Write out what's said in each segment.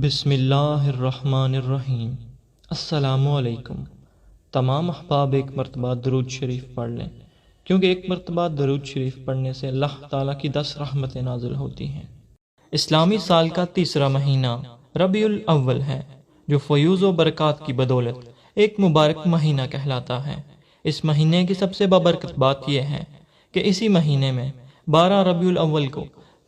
بسم اللہ الرحمن الرحیم۔ السلام علیکم۔ تمام احباب ایک مرتبہ درود شریف پڑھ لیں، کیونکہ ایک مرتبہ درود شریف پڑھنے سے اللہ تعالیٰ کی 10 رحمتیں نازل ہوتی ہیں۔ اسلامی سال کا تیسرا مہینہ ربیع الاول ہے، جو فیوز و برکات کی بدولت ایک مبارک مہینہ کہلاتا ہے۔ اس مہینے کی سب سے بابرکت بات یہ ہے کہ اسی مہینے میں 12 ربیع الاول کو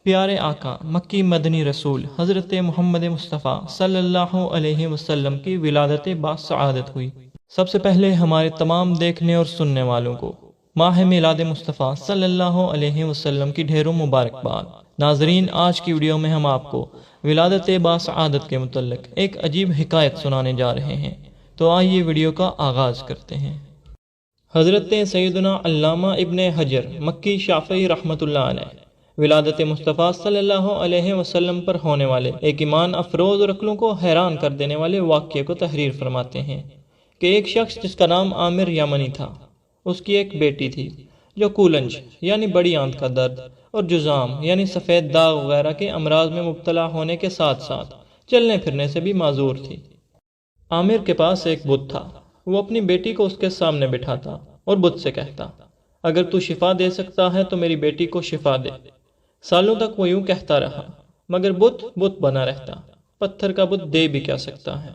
پیارے آقا مکی مدنی رسول حضرت محمد مصطفیٰ صلی اللہ علیہ وسلم کی ولادت باسعادت ہوئی۔ سب سے پہلے ہمارے تمام دیکھنے اور سننے والوں کو ماہ میلاد مصطفیٰ صلی اللہ علیہ وسلم کی ڈھیروں مبارکباد۔ ناظرین، آج کی ویڈیو میں ہم آپ کو ولادت باسعادت کے متعلق ایک عجیب حکایت سنانے جا رہے ہیں، تو آئیے ویڈیو کا آغاز کرتے ہیں۔ حضرت سیدنا علامہ ابن حجر مکی شافعی رحمۃ اللہ علیہ ولادت مصطفیٰ صلی اللہ علیہ وسلم پر ہونے والے ایک ایمان افروز اور عقلوں کو حیران کر دینے والے واقعے کو تحریر فرماتے ہیں کہ ایک شخص جس کا نام عامر یمنی تھا، اس کی ایک بیٹی تھی جو کولنج یعنی بڑی آنت کا درد اور جزام یعنی سفید داغ وغیرہ کے امراض میں مبتلا ہونے کے ساتھ ساتھ چلنے پھرنے سے بھی معذور تھی۔ عامر کے پاس ایک بت تھا۔ وہ اپنی بیٹی کو اس کے سامنے بٹھاتا اور بت سے کہتا، اگر تو شفا دے سکتا ہے تو میری بیٹی کو شفا دے۔ سالوں تک وہ یوں کہتا رہا، مگر بت بنا رہتا۔ پتھر کا بت دے بھی کیا سکتا ہے۔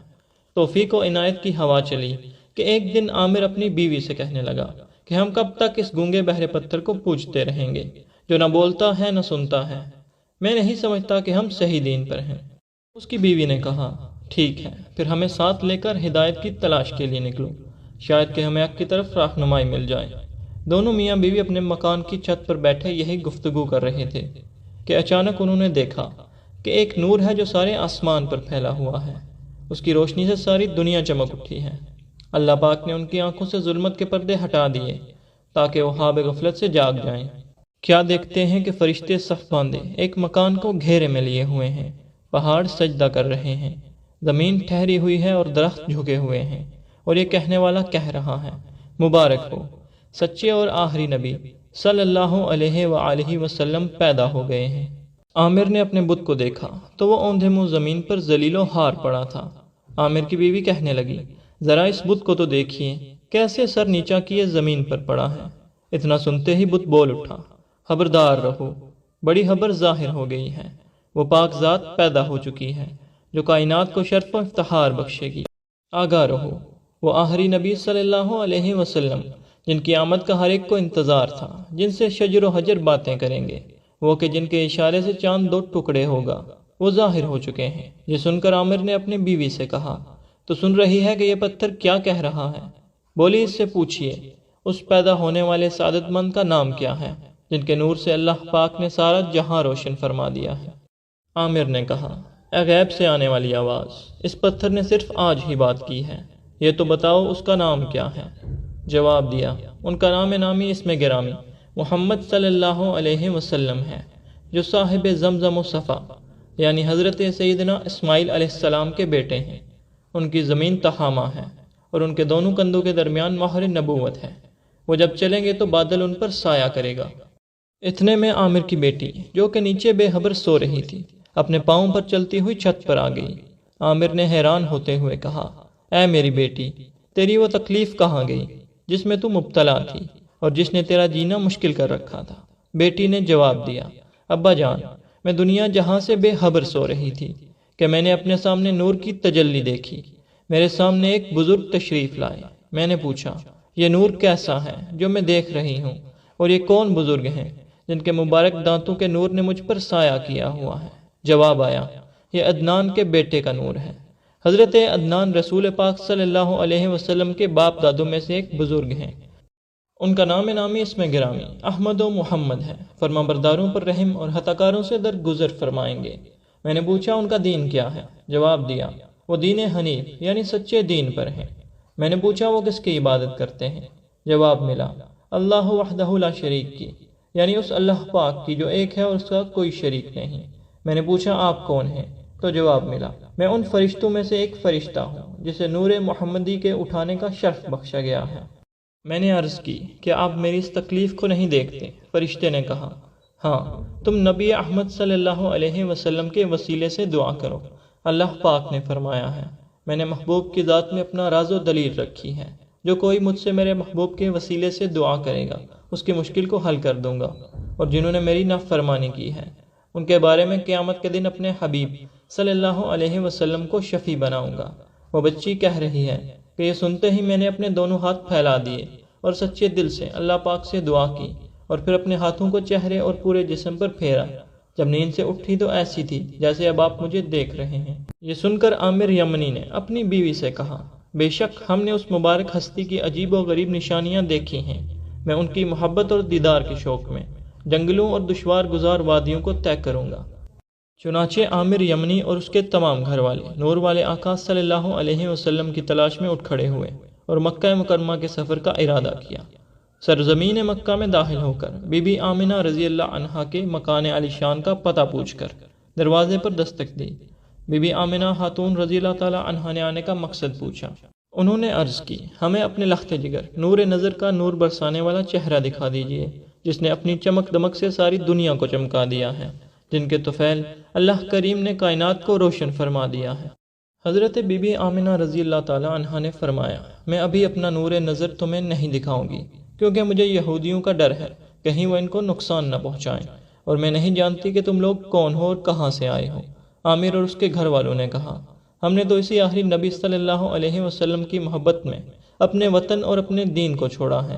توفیق و عنایت کی ہوا چلی کہ ایک دن عامر اپنی بیوی سے کہنے لگا کہ ہم کب تک اس گونگے بہرے پتھر کو پوجتے رہیں گے جو نہ بولتا ہے نہ سنتا ہے۔ میں نہیں سمجھتا کہ ہم صحیح دین پر ہیں۔ اس کی بیوی نے کہا، ٹھیک ہے، پھر ہمیں ساتھ لے کر ہدایت کی تلاش کے لیے نکلو، شاید کہ ہمیں حق کی طرف راہنمائی مل جائے۔ دونوں میاں بیوی اپنے مکان کی چھت پر بیٹھے یہی گفتگو کر رہے تھے کہ اچانک انہوں نے دیکھا کہ ایک نور ہے جو سارے آسمان پر پھیلا ہوا ہے۔ اس کی روشنی سے ساری دنیا چمک اٹھی ہے۔ اللہ پاک نے ان کی آنکھوں سے ظلمت کے پردے ہٹا دیے تاکہ وہ خواب غفلت سے جاگ جائیں۔ کیا دیکھتے ہیں کہ فرشتے صف باندھے ایک مکان کو گھیرے میں لیے ہوئے ہیں، پہاڑ سجدہ کر رہے ہیں، زمین ٹھہری ہوئی ہے اور درخت جھکے ہوئے ہیں، اور یہ کہنے والا کہہ رہا ہے، مبارک ہو، سچے اور آخری نبی صلی اللہ علیہ وآلہ وسلم پیدا ہو گئے ہیں۔ عامر نے اپنے بت کو دیکھا تو وہ اوندھے منہ زمین پر ذلیل و ہار پڑا تھا۔ عامر کی بیوی کہنے لگی، ذرا اس بت کو تو دیکھیے، کیسے سر نیچا کیے زمین پر پڑا ہے۔ اتنا سنتے ہی بت بول اٹھا، خبردار رہو، بڑی خبر ظاہر ہو گئی ہے۔ وہ پاک ذات پیدا ہو چکی ہے جو کائنات کو شرف و افتخار بخشے گی۔ آگاہ رہو، وہ آخری نبی صلی اللہ علیہ وسلم جن کی آمد کا ہر ایک کو انتظار تھا، جن سے شجر و حجر باتیں کریں گے، وہ کہ جن کے اشارے سے چاند 2 ٹکڑے ہوگا، وہ ظاہر ہو چکے ہیں۔ یہ سن کر عامر نے اپنی بیوی سے کہا، تو سن رہی ہے کہ یہ پتھر کیا کہہ رہا ہے؟ بولی، اس سے پوچھئے اس پیدا ہونے والے سعادت مند کا نام کیا ہے جن کے نور سے اللہ پاک نے سارا جہاں روشن فرما دیا ہے۔ عامر نے کہا، اے غیب سے آنے والی آواز، اس پتھر نے صرف آج ہی بات کی ہے، یہ تو بتاؤ اس کا نام کیا ہے؟ جواب دیا، ان کا نام نامی اسم گرامی محمد صلی اللہ علیہ وسلم ہے، جو صاحب زمزم و صفا یعنی حضرت سیدنا اسماعیل علیہ السلام کے بیٹے ہیں۔ ان کی زمین تہامہ ہے اور ان کے دونوں کندھوں کے درمیان مہر نبوت ہے۔ وہ جب چلیں گے تو بادل ان پر سایہ کرے گا۔ اتنے میں عامر کی بیٹی، جو کہ نیچے بے خبر سو رہی تھی، اپنے پاؤں پر چلتی ہوئی چھت پر آ گئی۔ عامر نے حیران ہوتے ہوئے کہا، اے میری بیٹی، تیری وہ تکلیف کہاں گئی جس میں تو مبتلا تھی اور جس نے تیرا جینا مشکل کر رکھا تھا؟ بیٹی نے جواب دیا، ابا جان، میں دنیا جہاں سے بے خبر سو رہی تھی کہ میں نے اپنے سامنے نور کی تجلی دیکھی۔ میرے سامنے ایک بزرگ تشریف لائے۔ میں نے پوچھا، یہ نور کیسا ہے جو میں دیکھ رہی ہوں، اور یہ کون بزرگ ہیں جن کے مبارک دانتوں کے نور نے مجھ پر سایہ کیا ہوا ہے؟ جواب آیا، یہ عدنان کے بیٹے کا نور ہے۔ حضرت عدنان رسول پاک صلی اللہ علیہ وسلم کے باپ دادوں میں سے ایک بزرگ ہیں۔ ان کا نام نامی اسم گرامی احمد و محمد ہے۔ فرما برداروں پر رحم اور ہتکاروں سے درگزر فرمائیں گے۔ میں نے پوچھا، ان کا دین کیا ہے؟ جواب دیا، وہ دین حنیف یعنی سچے دین پر ہیں۔ میں نے پوچھا، وہ کس کی عبادت کرتے ہیں؟ جواب ملا، اللہ وحدہ لا شریک کی، یعنی اس اللہ پاک کی جو ایک ہے اور اس کا کوئی شریک نہیں۔ میں نے پوچھا، آپ کون ہیں؟ تو جواب ملا، میں ان فرشتوں میں سے ایک فرشتہ ہوں جسے نور محمدی کے اٹھانے کا شرف بخشا گیا ہے۔ میں نے عرض کی کہ آپ میری اس تکلیف کو نہیں دیکھتے؟ فرشتے نے کہا، ہاں، تم نبی احمد صلی اللہ علیہ وسلم کے وسیلے سے دعا کرو، اللہ پاک نے فرمایا ہے، میں نے محبوب کی ذات میں اپنا راز و دلیل رکھی ہے، جو کوئی مجھ سے میرے محبوب کے وسیلے سے دعا کرے گا اس کی مشکل کو حل کر دوں گا، اور جنہوں نے میری نافرمانی کی ہے ان کے بارے میں قیامت کے دن اپنے حبیب صلی اللہ علیہ وسلم کو شفیع بناؤں گا۔ وہ بچی کہہ رہی ہے کہ یہ سنتے ہی میں نے اپنے دونوں ہاتھ پھیلا دیے اور سچے دل سے اللہ پاک سے دعا کی، اور پھر اپنے ہاتھوں کو چہرے اور پورے جسم پر پھیرا۔ جب نیند سے اٹھی تو ایسی تھی جیسے اب آپ مجھے دیکھ رہے ہیں۔ یہ سن کر عامر یمنی نے اپنی بیوی سے کہا، بے شک ہم نے اس مبارک ہستی کی عجیب و غریب نشانیاں دیکھی ہیں، میں ان کی محبت اور دیدار کے شوق میں جنگلوں اور دشوار گزار وادیوں کو طے کروں گا۔ چنانچہ عامر یمنی اور اس کے تمام گھر والے نور والے آقا صلی اللہ علیہ وسلم کی تلاش میں اٹھ کھڑے ہوئے اور مکہ مکرمہ کے سفر کا ارادہ کیا۔ سرزمین مکہ میں داخل ہو کر بی بی آمنہ رضی اللہ عنہا کے مکان علی شان کا پتہ پوچھ کر دروازے پر دستک دی۔ بی بی آمنہ خاتون رضی اللہ تعالی عنہا نے آنے کا مقصد پوچھا۔ انہوں نے عرض کی، ہمیں اپنے لخت جگر نور نظر کا نور برسانے والا چہرہ دکھا دیجئے، جس نے اپنی چمک دمک سے ساری دنیا کو چمکا دیا ہے، جن کے طفیل اللہ کریم نے کائنات کو روشن فرما دیا ہے۔ حضرت بی بی آمنہ رضی اللہ تعالی عنہا نے فرمایا، میں ابھی اپنا نور نظر تمہیں نہیں دکھاؤں گی، کیونکہ مجھے یہودیوں کا ڈر ہے، کہیں وہ ان کو نقصان نہ پہنچائیں، اور میں نہیں جانتی کہ تم لوگ کون ہو اور کہاں سے آئے ہو۔ عامر اور اس کے گھر والوں نے کہا، ہم نے تو اسی آخری نبی صلی اللہ علیہ وسلم کی محبت میں اپنے وطن اور اپنے دین کو چھوڑا ہے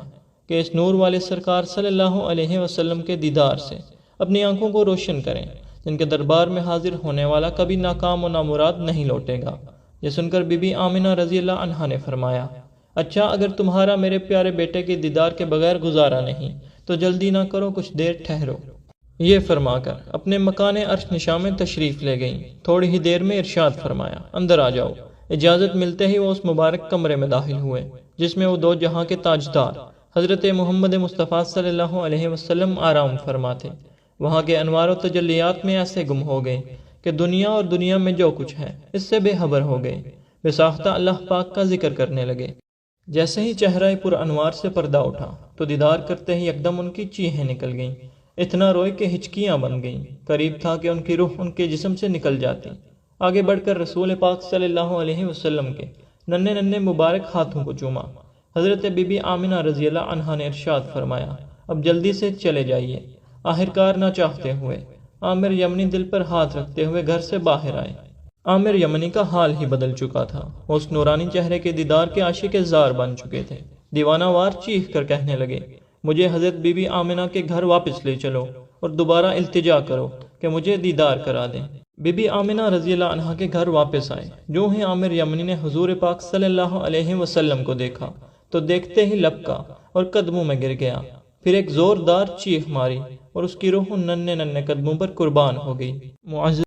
کہ اس نور والے سرکار صلی اللہ علیہ وسلم کے دیدار سے اپنی آنکھوں کو روشن کریں، جن کے دربار میں حاضر ہونے والا کبھی ناکام و نامراد نہیں لوٹے گا۔ یہ سن کر بی بی آمنہ رضی اللہ عنہا نے فرمایا، اچھا اگر تمہارا میرے پیارے بیٹے کے دیدار کے بغیر گزارا نہیں تو جلدی نہ کرو، کچھ دیر ٹھہرو۔ یہ فرما کر اپنے مکان عرش نشاں میں تشریف لے گئیں۔ تھوڑی ہی دیر میں ارشاد فرمایا، اندر آ جاؤ۔ اجازت ملتے ہی وہ اس مبارک کمرے میں داخل ہوئے جس میں وہ دو جہاں کے تاجدار حضرت محمد مصطفیٰ صلی اللہ علیہ وسلم آرام فرما تھے۔ وہاں کے انوار و تجلیات میں ایسے گم ہو گئے کہ دنیا اور دنیا میں جو کچھ ہے اس سے بے خبر ہو گئے۔ بے ساختہ اللہ پاک کا ذکر کرنے لگے۔ جیسے ہی چہرہ پر انوار سے پردہ اٹھا تو دیدار کرتے ہی یکدم ان کی چیخیں نکل گئیں، اتنا روئے کہ ہچکیاں بن گئیں، قریب تھا کہ ان کی روح ان کے جسم سے نکل جاتی۔ آگے بڑھ کر رسول پاک صلی اللہ علیہ وسلم کے ننھے ننھے مبارک ہاتھوں کو چوما۔ حضرت بی بی آمنہ رضی اللہ عنہا نے ارشاد فرمایا، اب جلدی سے چلے جائیے۔ آخرکار نہ چاہتے ہوئے عامر یمنی دل پر ہاتھ رکھتے ہوئے گھر سے باہر آئے۔ عامر یمنی کا حال ہی بدل چکا تھا، وہ اس نورانی چہرے کے دیدار کے عاشق زار بن چکے تھے۔ دیوانہ وار چیخ کر کہنے لگے، مجھے حضرت بی بی آمنہ کے گھر واپس لے چلو اور دوبارہ التجا کرو کہ مجھے دیدار کرا دیں۔ بی بی آمنہ رضی اللہ عنہا کے گھر واپس آئے۔ جو ہی عامر یمنی نے حضور پاک صلی اللہ علیہ وسلم کو دیکھا تو دیکھتے ہی لپکا اور قدموں میں گر گیا، پھر ایک زوردار چیخ ماری اور اس کی روح ان ننھے ننھے قدموں پر قربان ہو گئی۔ معزز